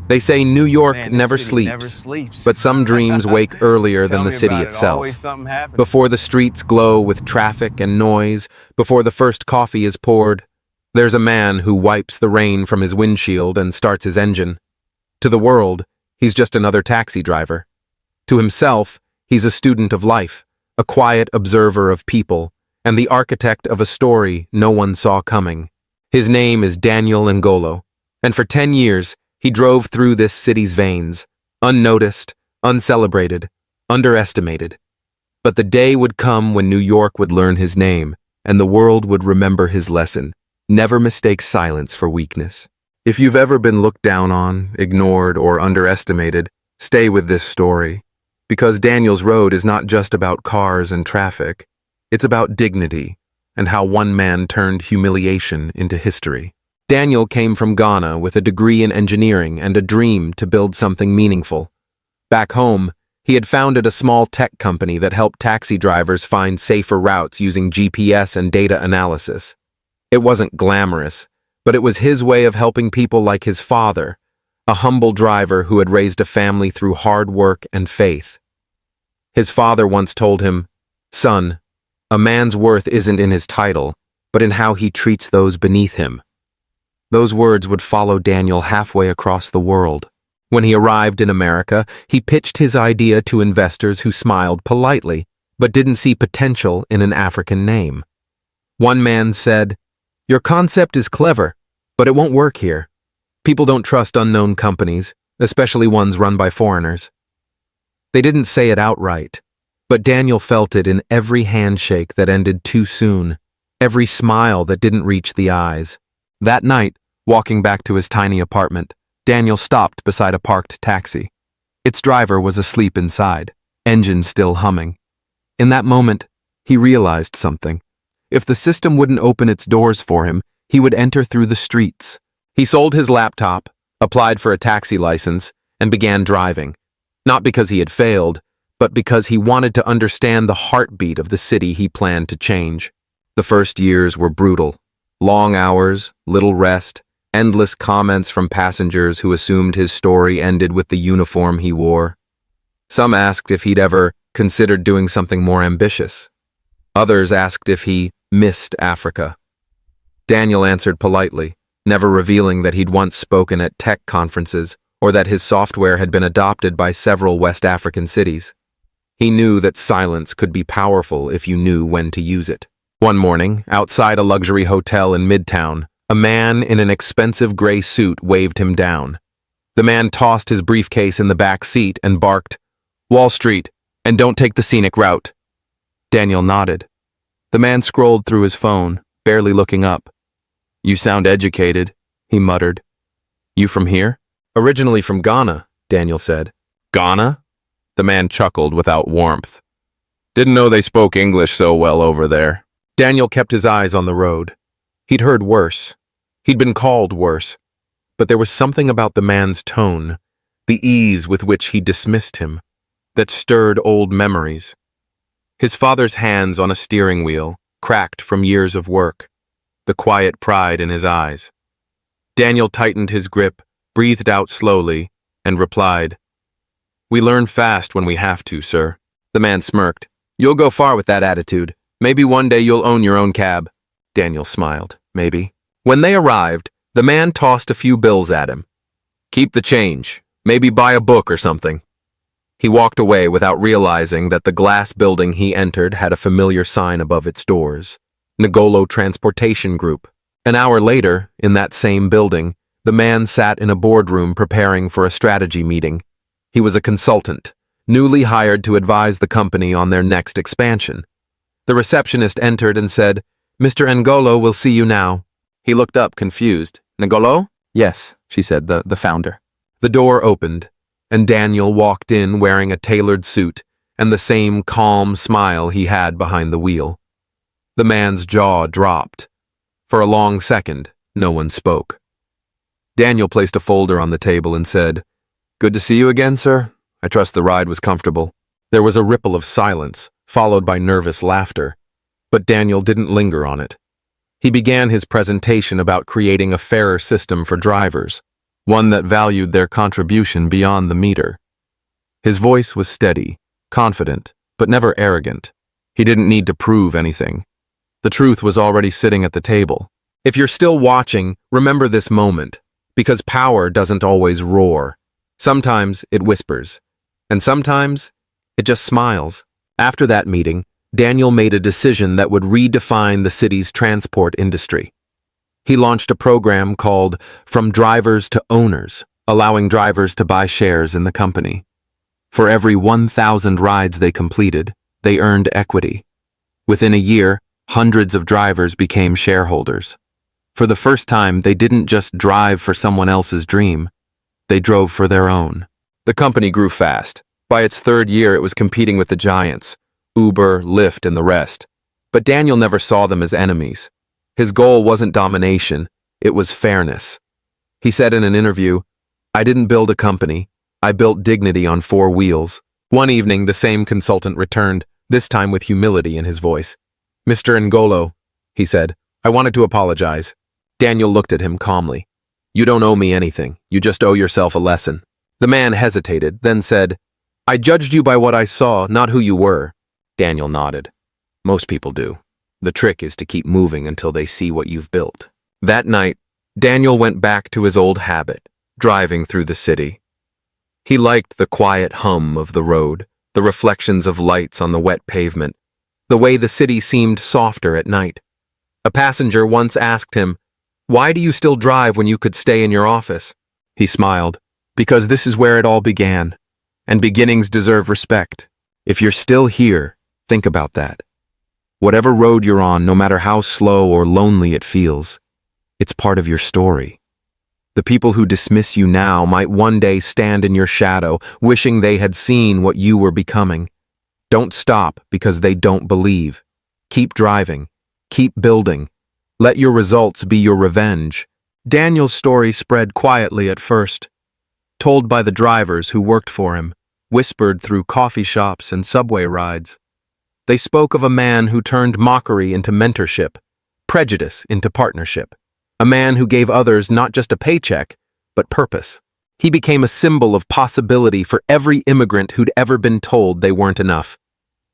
They say New York Man, never this city never sleeps, sleeps. but some dreams wake earlier than Tell the me city about it. itself. Always something happening. Before the streets glow with traffic and noise, before the first coffee is poured, there's a man who wipes the rain from his windshield and starts his engine. To the world, he's just another taxi driver. To himself, he's a student of life, a quiet observer of people, and the architect of a story no one saw coming. His name is Daniel Ngolo, and for 10 years, he drove through this city's veins, unnoticed, uncelebrated, underestimated. But the day would come when New York would learn his name, and the world would remember his lesson. Never mistake silence for weakness. If you've ever been looked down on, ignored, or underestimated, stay with this story. Because Daniel's Road is not just about cars and traffic. It's about dignity, and how one man turned humiliation into history. Daniel came from Ghana with a degree in engineering and a dream to build something meaningful. Back home, he had founded a small tech company that helped taxi drivers find safer routes using GPS and data analysis. It wasn't glamorous, but it was his way of helping people like his father, a humble driver who had raised a family through hard work and faith. His father once told him, "Son, a man's worth isn't in his title, but in how he treats those beneath him." Those words would follow Daniel halfway across the world. When he arrived in America, he pitched his idea to investors who smiled politely, but didn't see potential in an African name. One man said, "Your concept is clever, but it won't work here. People don't trust unknown companies, especially ones run by foreigners." They didn't say it outright, but Daniel felt it in every handshake that ended too soon, every smile that didn't reach the eyes. That night, walking back to his tiny apartment, Daniel stopped beside a parked taxi. Its driver was asleep inside, engine still humming. In that moment, he realized something. If the system wouldn't open its doors for him, he would enter through the streets. He sold his laptop, applied for a taxi license, and began driving. Not because he had failed, but because he wanted to understand the heartbeat of the city he planned to change. The first years were brutal. Long hours, little rest, endless comments from passengers who assumed his story ended with the uniform he wore. Some asked if he'd ever considered doing something more ambitious. Others asked if he missed Africa. Daniel answered politely, never revealing that he'd once spoken at tech conferences or that his software had been adopted by several West African cities. He knew that silence could be powerful if you knew when to use it. One morning, outside a luxury hotel in Midtown, a man in an expensive gray suit waved him down. The man tossed his briefcase in the back seat and barked, "Wall Street, and don't take the scenic route." Daniel nodded. The man scrolled through his phone, barely looking up. "You sound educated," he muttered. "You from here?" "Originally from Ghana," Daniel said. "Ghana?" The man chuckled without warmth. "Didn't know they spoke English so well over there." Daniel kept his eyes on the road. He'd heard worse. He'd been called worse. But there was something about the man's tone, the ease with which he dismissed him, that stirred old memories. His father's hands on a steering wheel, cracked from years of work, the quiet pride in his eyes. Daniel tightened his grip, breathed out slowly, and replied, "We learn fast when we have to, sir." The man smirked. "You'll go far with that attitude. Maybe one day you'll own your own cab." Daniel smiled. Maybe. When they arrived, the man tossed a few bills at him. "Keep the change. Maybe buy a book or something." He walked away without realizing that the glass building he entered had a familiar sign above its doors. Ngolo Transportation Group. An hour later, in that same building, the man sat in a boardroom preparing for a strategy meeting. He was a consultant, newly hired to advise the company on their next expansion. The receptionist entered and said, "Mr. Ngolo will see you now." He looked up, confused. "Ngolo?" "Yes," she said, the founder. The door opened, and Daniel walked in wearing a tailored suit and the same calm smile he had behind the wheel. The man's jaw dropped. For a long second, no one spoke. Daniel placed a folder on the table and said, "Good to see you again, sir. I trust the ride was comfortable." There was a ripple of silence, followed by nervous laughter, but Daniel didn't linger on it. He began his presentation about creating a fairer system for drivers, one that valued their contribution beyond the meter. His voice was steady, confident, but never arrogant. He didn't need to prove anything. The truth was already sitting at the table. If you're still watching, remember this moment, because power doesn't always roar. Sometimes it whispers, and sometimes it just smiles. After that meeting, Daniel made a decision that would redefine the city's transport industry. He launched a program called From Drivers to Owners, allowing drivers to buy shares in the company. For every 1,000 rides they completed, they earned equity. Within a year, hundreds of drivers became shareholders. For the first time, they didn't just drive for someone else's dream. They drove for their own. The company grew fast. By its third year, it was competing with the giants, Uber, Lyft, and the rest. But Daniel never saw them as enemies. His goal wasn't domination, it was fairness. He said in an interview, "I didn't build a company, I built dignity on 4 wheels." One evening, the same consultant returned, this time with humility in his voice. "Mr. Ngolo," he said, "I wanted to apologize." Daniel looked at him calmly. "You don't owe me anything, you just owe yourself a lesson." The man hesitated, then said, "I judged you by what I saw, not who you were." Daniel nodded. "Most people do. The trick is to keep moving until they see what you've built." That night, Daniel went back to his old habit, driving through the city. He liked the quiet hum of the road, the reflections of lights on the wet pavement, the way the city seemed softer at night. A passenger once asked him, "Why do you still drive when you could stay in your office?" He smiled, "Because this is where it all began, and beginnings deserve respect." If you're still here, think about that. Whatever road you're on, no matter how slow or lonely it feels, it's part of your story. The people who dismiss you now might one day stand in your shadow, wishing they had seen what you were becoming. Don't stop because they don't believe. Keep driving. Keep building. Let your results be your revenge. Daniel's story spread quietly at first, told by the drivers who worked for him, whispered through coffee shops and subway rides. They spoke of a man who turned mockery into mentorship, prejudice into partnership, a man who gave others not just a paycheck, but purpose. He became a symbol of possibility for every immigrant who'd ever been told they weren't enough.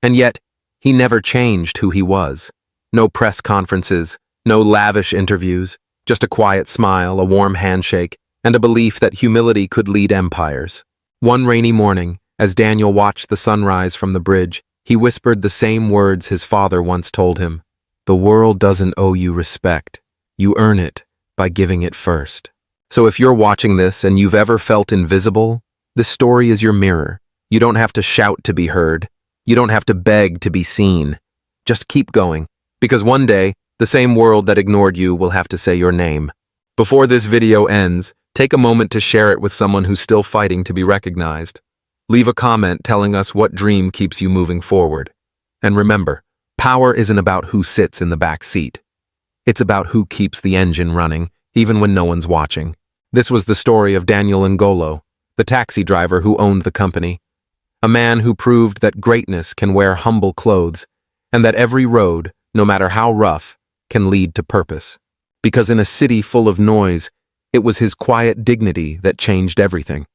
And yet, he never changed who he was. No press conferences, no lavish interviews, just a quiet smile, a warm handshake, and a belief that humility could lead empires. One rainy morning, as Daniel watched the sunrise from the bridge, he whispered the same words his father once told him. "The world doesn't owe you respect. You earn it by giving it first." So if you're watching this and you've ever felt invisible, this story is your mirror. You don't have to shout to be heard. You don't have to beg to be seen. Just keep going, because one day, the same world that ignored you will have to say your name. Before this video ends, take a moment to share it with someone who's still fighting to be recognized. Leave a comment telling us what dream keeps you moving forward. And remember, power isn't about who sits in the back seat. It's about who keeps the engine running, even when no one's watching. This was the story of Daniel Ngolo, the taxi driver who owned the company. A man who proved that greatness can wear humble clothes, and that every road, no matter how rough, can lead to purpose. Because in a city full of noise, it was his quiet dignity that changed everything.